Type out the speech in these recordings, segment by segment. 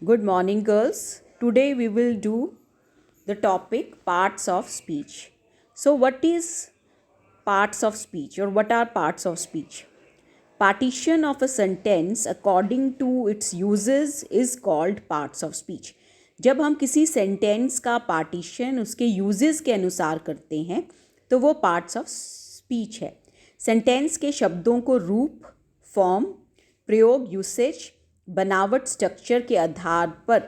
Good morning, girls. Today we will do the topic parts of speech. So, what is parts of speech or what are parts of speech? Partition of a sentence according to its uses is called parts of speech. जब हम किसी sentence का partition उसके uses के अनुसार करते हैं तो वो पार्ट्स ऑफ स्पीच है. सेंटेंस के शब्दों को रूप, फॉर्म, प्रयोग, यूसेज, बनावट, स्ट्रक्चर के आधार पर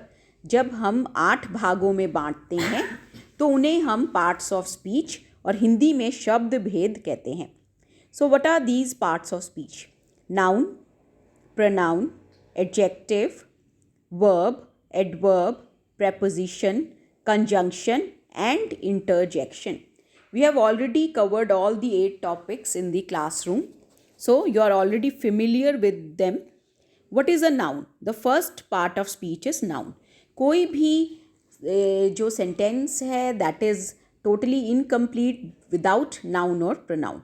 जब हम 8 भागों में बांटते हैं तो उन्हें हम पार्ट्स ऑफ स्पीच और हिंदी में शब्द भेद कहते हैं. So what are these parts of speech? Noun, pronoun, adjective, verb, adverb, preposition, conjunction, and interjection. We have already covered all the 8 topics in the classroom. So you are already familiar with them. What is a noun? The first part of speech is noun. कोई भी जो sentence है that is totally incomplete without noun और pronoun.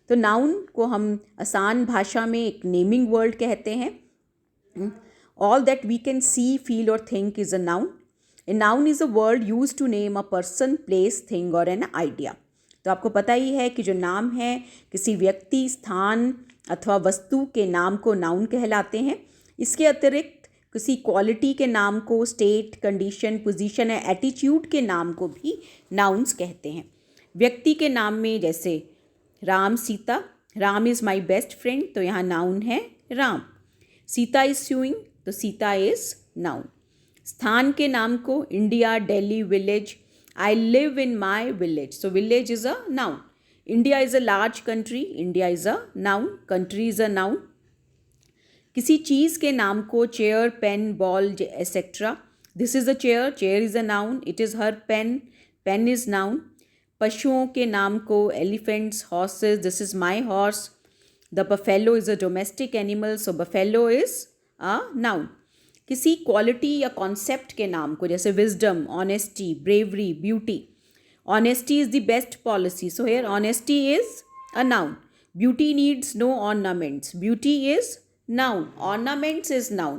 तो noun को हम आसान भाषा में एक नेमिंग वर्ड कहते हैं. All that we can see, feel और think is a noun. A noun is a word use to name a person, place, thing और एन आइडिया. तो आपको पता ही है कि जो नाम है किसी व्यक्ति, स्थान अथवा वस्तु के नाम को नाउन कहलाते हैं. इसके अतिरिक्त किसी क्वालिटी के नाम को स्टेट, कंडीशन, पोजीशन या एटीट्यूड के नाम को भी नाउन्स कहते हैं. व्यक्ति के नाम में जैसे Ram, Sita. Ram is my best friend तो यहाँ नाउन है राम. सीता इज़ स्यूइंग तो सीता इज़ नाउन. स्थान के नाम को India, Delhi, village. I live in my village so village is a noun. India is a large country, India is a noun, country is a noun. किसी चीज़ के नाम को chair, pen, ball etcetera. This is a chair, chair is a noun. It is her pen, pen is noun. पशुओं के नाम को elephants, horses. This is my horse. The buffalo is a domestic animal so buffalo is a noun. किसी quality या concept के नाम को जैसे wisdom, honesty, bravery, beauty. Honesty is the best policy so here honesty is a noun. Beauty needs no ornaments, beauty is noun, ornaments is noun.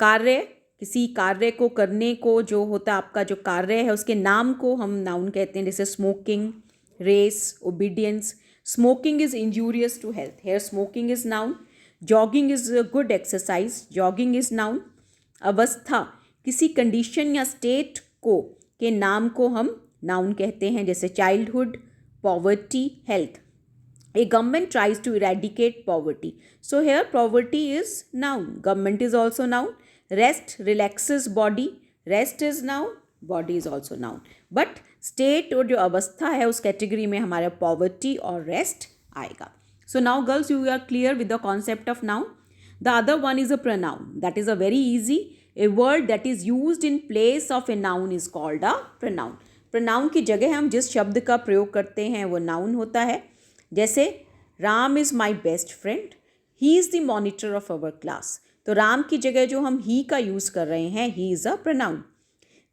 कार्य, किसी कार्य को करने को जो होता है आपका जो कार्य है उसके नाम को हम नाउन कहते हैं. जैसे smoking, race, obedience. Smoking is injurious to health, here smoking is noun. Jogging is a good exercise, jogging is noun. अवस्था, किसी कंडीशन या स्टेट को के नाम को हम नाउन कहते हैं. जैसे childhood, poverty, health. A government tries to eradicate poverty. So here poverty is noun. Government is also noun. Rest relaxes body. Rest is noun. Body is also noun. But state और जो अवस्था है उस category में हमारा poverty और rest आएगा. So now girls, you are clear with the concept of noun. The other one is a pronoun. That is a very easy. A word that is used in place of a noun is called a pronoun. Pronoun की जगह हम जिस शब्द का प्रयोग करते हैं वो noun होता है. जैसे Ram is my best friend, he is the monitor of our class. तो राम की जगह जो हम ही का यूज़ कर रहे हैं ही is a pronoun.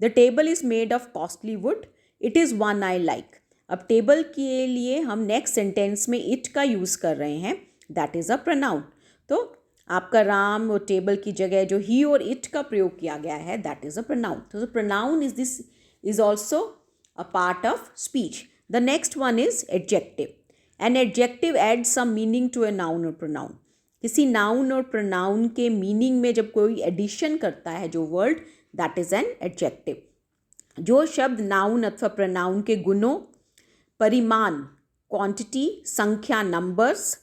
The table is made of costly would, it is one I like. अब टेबल के लिए हम नेक्स्ट सेंटेंस में इट का यूज़ कर रहे हैं, दैट इज़ अ प्रोनाउन. तो आपका राम और टेबल की जगह जो ही और इट का प्रयोग किया गया है दैट इज़ अ प्रोनाउन. तो pronoun is this is also a part of speech. The next one is adjective. An adjective add some meaning to a noun और प्रोनाउन. किसी नाउन और प्रोनाउन के मीनिंग में जब कोई एडिशन करता है जो word, that is an adjective. जो शब्द नाउन अथवा प्रोनाउन के गुणों, परिमाण, क्वांटिटी, संख्या, नंबर्स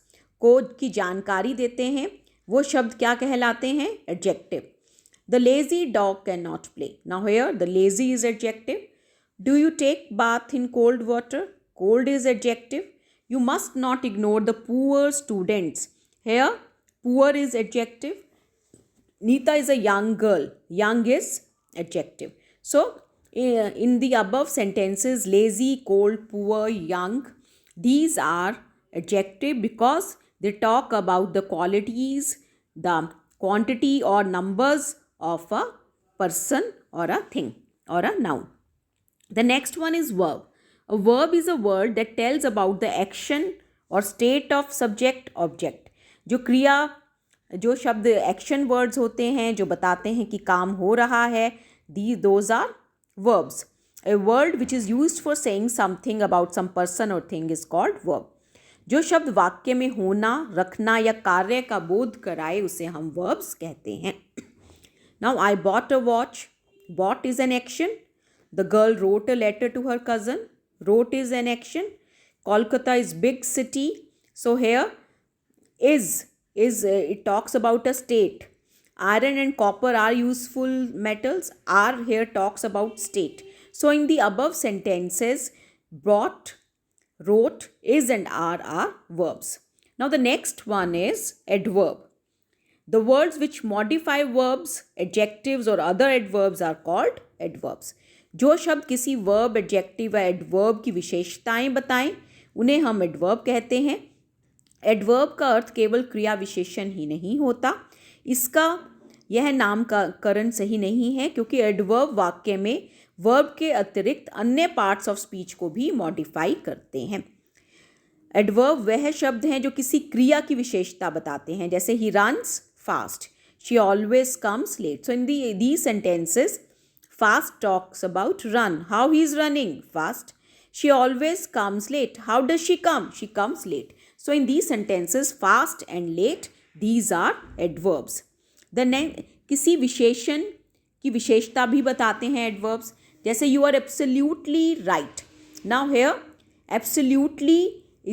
को की जानकारी देते हैं वो शब्द क्या कहलाते हैं? Adjective. The lazy dog can not play. Now here the lazy is adjective. Do you take bath in cold water? Cold is adjective. You must not ignore the poor students. Here, poor is adjective. Neeta is a young girl. Young is adjective. So, in the above sentences, lazy, cold, poor, young, these are adjective because they talk about the qualities, the quantity or numbers of a person or a thing or a noun. The next one is verb. A verb is a word that tells about the action or state of subject object. जो क्रिया जो शब्द action words होते हैं जो बताते हैं कि काम हो रहा है, those are verbs. A word which is used for saying something about some person or thing is called verb. जो शब्द वाक्य में होना, रखना या कार्य का बोध कराए उसे हम verbs कहते हैं. Now I bought a watch. Bought is an action. The girl wrote a letter to her cousin. Wrote is an action. Kolkata is big city. So here is it talks about a state. Iron and copper are useful metals. Are here talks about state. So in the above sentences, brought, wrote, is and are verbs. Now the next one is adverb. The words which modify verbs, adjectives or other adverbs are called adverbs. जो शब्द किसी verb, adjective या adverb की विशेषताएं बताएं उन्हें हम adverb कहते हैं. एडवर्ब का अर्थ केवल क्रिया विशेषण ही नहीं होता, इसका यह नामकरण सही नहीं है क्योंकि एडवर्ब वाक्य में वर्ब के अतिरिक्त अन्य पार्ट्स ऑफ स्पीच को भी मॉडिफाई करते हैं. एडवर्ब वह शब्द हैं जो किसी क्रिया की विशेषता बताते हैं, जैसे he runs fast, she always comes late. So in the sentences fast talks about run, how he is running fast. She always comes late, how does she come, she comes late. So in these sentences, fast and late, these are adverbs. किसी विशेषण की विशेषता भी बताते हैं adverbs. जैसे you are absolutely right. Now here, absolutely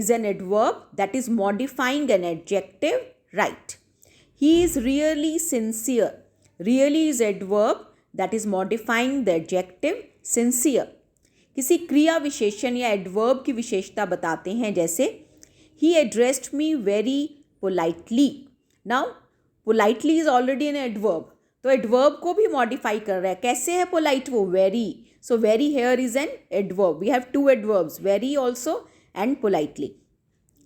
is an adverb that is modifying an adjective right. He is really sincere. Really is adverb that is modifying the adjective sincere. किसी क्रिया विशेषण या adverb की विशेषता बताते हैं, जैसे He addressed me very politely. Now, politely is already an adverb. तो adverb को भी modify कर रहा है. कैसे है polite वो? Very. So, very here is an adverb. We have two adverbs, very also and politely.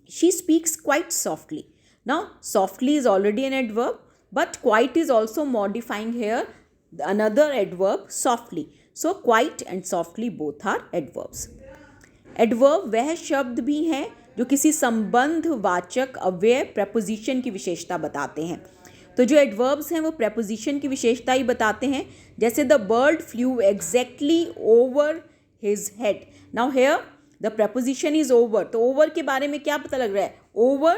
She speaks quite softly. Now, softly is already an adverb, but quite is also modifying here another adverb, softly. So, quite and softly both are adverbs. Adverb वह शब्द भी हैं जो किसी संबंध वाचक अव्यय preposition की विशेषता बताते हैं. तो जो एडवर्ब्स हैं वो preposition की विशेषता ही बताते हैं, जैसे the bird flew exactly over his head. Now here the preposition is over. तो over के बारे में क्या पता लग रहा है? Over,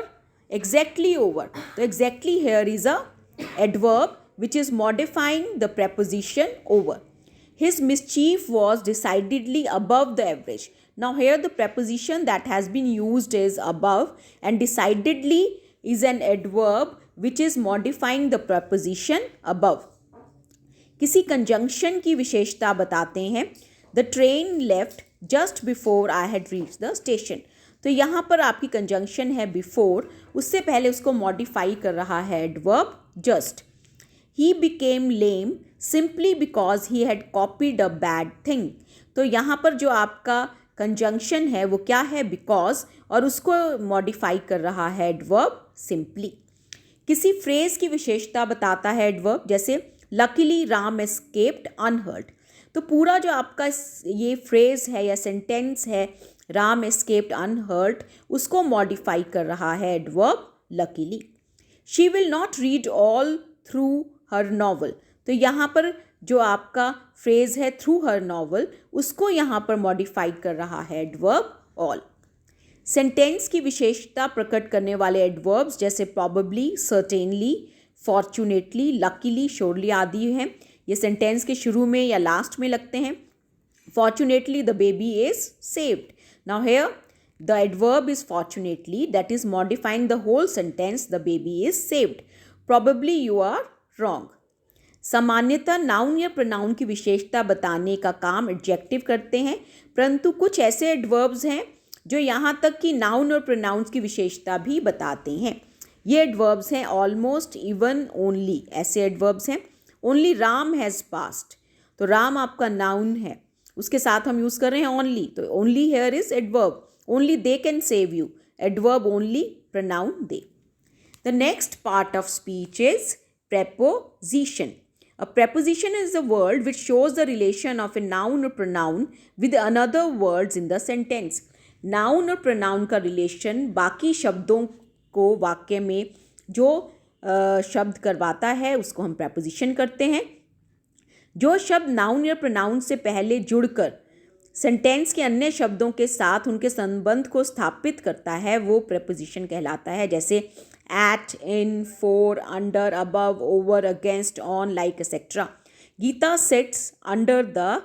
exactly over. तो exactly here is a adverb which is modifying the preposition over. His mischief was decidedly above the average. Now here the preposition that has been used is above, and decidedly is an adverb which is modifying the preposition above. किसी conjunction की विशेषता बताते हैं. The train left just before I had reached the station. तो यहाँ पर आपकी conjunction है before, उससे पहले उसको modify कर रहा है adverb just. He became lame simply because he had copied a bad thing. तो यहाँ पर जो आपका कंजंक्शन है वो क्या है? बिकॉज, और उसको मॉडिफाई कर रहा है एडवर्ब सिंपली. किसी फ्रेज की विशेषता बताता है एडवर्ब, जैसे लकीली राम एस्केप्ड अनहर्ट. तो पूरा जो आपका ये फ्रेज है या सेंटेंस है राम एस्केप्ड अनहर्ट, उसको मॉडिफाई कर रहा है adverb luckily. She will not read all through her novel. तो यहाँ पर जो आपका फ्रेज है थ्रू हर नॉवल, उसको यहाँ पर मॉडिफाई कर रहा है एडवर्ब ऑल. सेंटेंस की विशेषता प्रकट करने वाले एडवर्ब्स जैसे probably, certainly, fortunately, luckily, surely आदि हैं. ये सेंटेंस के शुरू में या लास्ट में लगते हैं. Fortunately the baby is saved. Now here the adverb is fortunately, that is modifying the whole sentence, the baby is saved. Probably you are wrong. सामान्यतः नाउन या प्रोनाउन की विशेषता बताने का काम एडजेक्टिव करते हैं, परंतु कुछ ऐसे एडवर्ब्स हैं जो यहाँ तक कि नाउन और प्रोनाउंस की विशेषता भी बताते हैं. ये एडवर्ब्स हैं ऑलमोस्ट, इवन, ओनली. ऐसे एडवर्ब्स हैं. Only Ram has past. तो राम आपका नाउन है, उसके साथ हम यूज़ कर रहे हैं ओनली. तो only here is adverb. Only they can save you. Adverb only, pronoun they. The next part of speech is preposition. A preposition is a word which shows the relation of a noun or pronoun with another words in the sentence. Noun और pronoun का relation बाकी शब्दों को वाक्य में जो शब्द करवाता है उसको हम प्रेपोजिशन करते हैं। जो शब्द नाउन या प्रोनाउन से पहले जुड़कर सेंटेंस के अन्य शब्दों के साथ उनके संबंध को स्थापित करता है वो प्रेपोजिशन कहलाता है। जैसे at, in, for, under, above, over, against, on, like, etcetera. Gita sits under the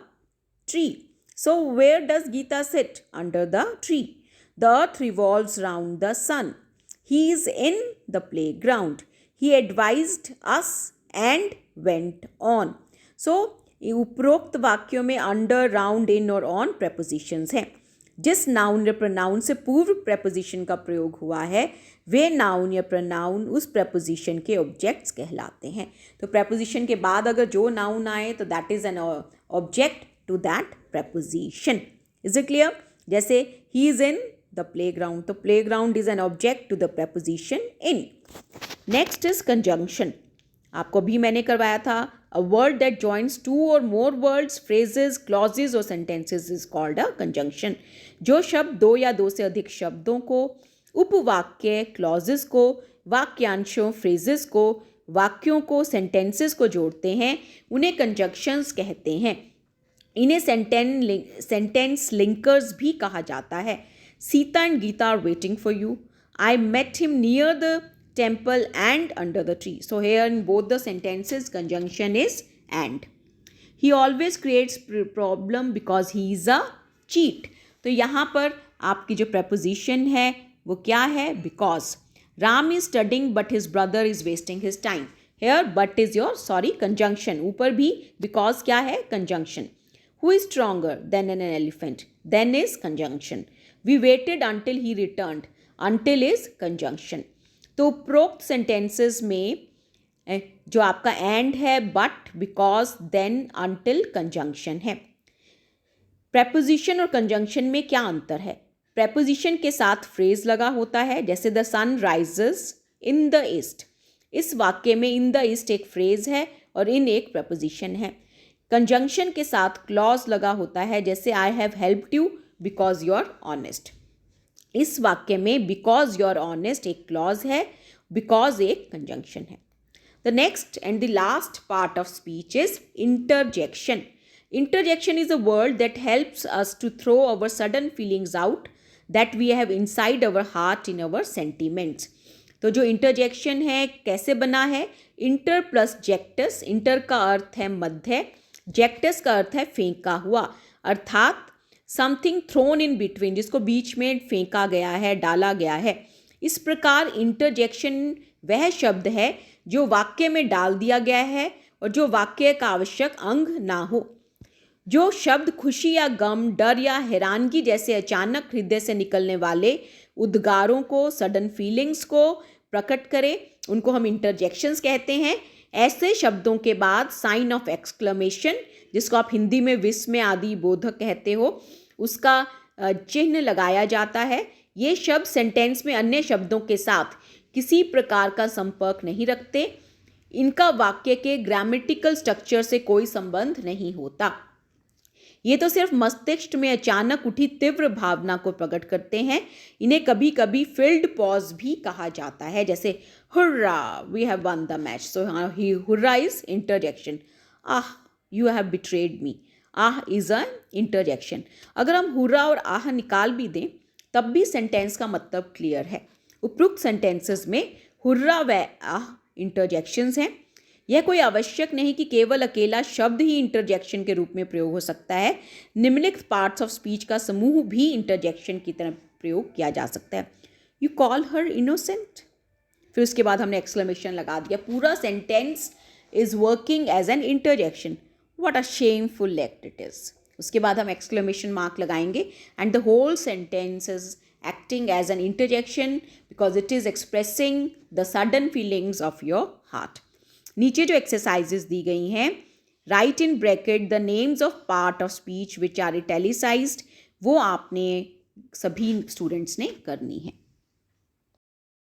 tree. So where does Geeta sit? Under the tree. The earth revolves round the sun. He is in the playground. He advised us and went on. So उपरोक्त वाक्यों में under, round, इन और on prepositions हैं। जिस noun या pronoun से पूर्व preposition का प्रयोग हुआ है वे नाउन या प्रोनाउन उस preposition के ऑब्जेक्ट्स कहलाते हैं। तो preposition के बाद अगर जो नाउन आए तो that is an object to that preposition. Is it clear? जैसे he is in the playground, तो playground is an object to the preposition in. Next is conjunction. आपको भी मैंने करवाया था a word that joins two or more words, phrases, clauses और sentences is called a conjunction. जो शब्द दो या दो से अधिक शब्दों को, उपवाक्य, clauses को, वाक्यांशों, phrases को, वाक्यों को, sentences को जोड़ते हैं उन्हें conjunctions कहते हैं। इन्हें सेंटेंस लिंकर्स भी कहा जाता है। Sita and Gita are waiting for you. I met him near the temple and under the tree. So here in both the sentences conjunction is and. He always creates problem because he is a cheat. तो यहाँ पर आपकी जो preposition है वो क्या है? Because. Ram is studying but his brother is wasting his time. Here but is your conjunction. ऊपर भी बिकॉज क्या है? Conjunction. Who is stronger than an elephant? Then is conjunction. We waited until he returned. Until is conjunction. तो उपरोक्त sentences में जो आपका and है but, because, then, until conjunction है। preposition और conjunction में क्या अंतर है? preposition के साथ phrase लगा होता है जैसे the sun rises in the east। इस वाक्य में in the east एक phrase है और in एक preposition है। कंजंक्शन के साथ क्लॉज लगा होता है जैसे I have helped you because you are honest. इस वाक्य में बिकॉज यू आर ऑनेस्ट एक क्लॉज है, बिकॉज एक कंजंक्शन है। The next and the last part of speech is interjection. Interjection is a word that helps us to throw our sudden feelings out that we have inside our heart in our sentiments. तो जो interjection है कैसे बना है? Inter plus जेक्टस। Inter का अर्थ है मध्य, जेक्टस का अर्थ है फेंका हुआ, अर्थात समथिंग थ्रोन इन बिटवीन, जिसको बीच में फेंका गया है, डाला गया है। इस प्रकार इंटरजेक्शन वह शब्द है जो वाक्य में डाल दिया गया है और जो वाक्य का आवश्यक अंग ना हो। जो शब्द खुशी या गम, डर या हैरानगी जैसे अचानक हृदय से निकलने वाले उद्गारों को, सडन फीलिंग्स को प्रकट करे उनको हम इंटरजेक्शंस कहते हैं। ऐसे शब्दों के बाद साइन ऑफ एक्सक्लेमेशन, जिसको आप हिंदी में विस्मय आदि बोधक कहते हो, उसका चिन्ह लगाया जाता है। ये शब्द सेंटेंस में अन्य शब्दों के साथ किसी प्रकार का संपर्क नहीं रखते। इनका वाक्य के ग्रामेटिकल स्ट्रक्चर से कोई संबंध नहीं होता। ये तो सिर्फ मस्तिष्क में अचानक उठी तीव्र भावना को प्रकट करते हैं। इन्हें कभी कभी फील्ड पॉज भी कहा जाता है जैसे hurrah, we have won the match. So here hurrah is interjection. Ah, you have betrayed me. Ah is a interjection. अगर हम हुर्रा और आह निकाल भी दें तब भी सेंटेंस का मतलब क्लियर है। उपरोक्त सेंटेंसेस में हुर्रा व आह इंटरजेक्शंस हैं। यह कोई आवश्यक नहीं कि केवल अकेला शब्द ही इंटरजेक्शन के रूप में प्रयोग हो सकता है। निम्नलिखित पार्ट्स ऑफ स्पीच का समूह भी इंटरजेक्शन की तरह प्रयोग किया जा सकता है। यू कॉल हर इनोसेंट, फिर उसके बाद हमने एक्सक्लेमेशन लगा दिया। पूरा sentence is working as an interjection. What a shameful act it is. उसके बाद हम एक्सक्लेमेशन मार्क लगाएंगे and the whole sentence is acting as an interjection because it is expressing the sudden feelings of your heart. नीचे जो exercises दी गई हैं, write in bracket the names of part of speech which are italicised, वो आपने सभी students ने करनी है।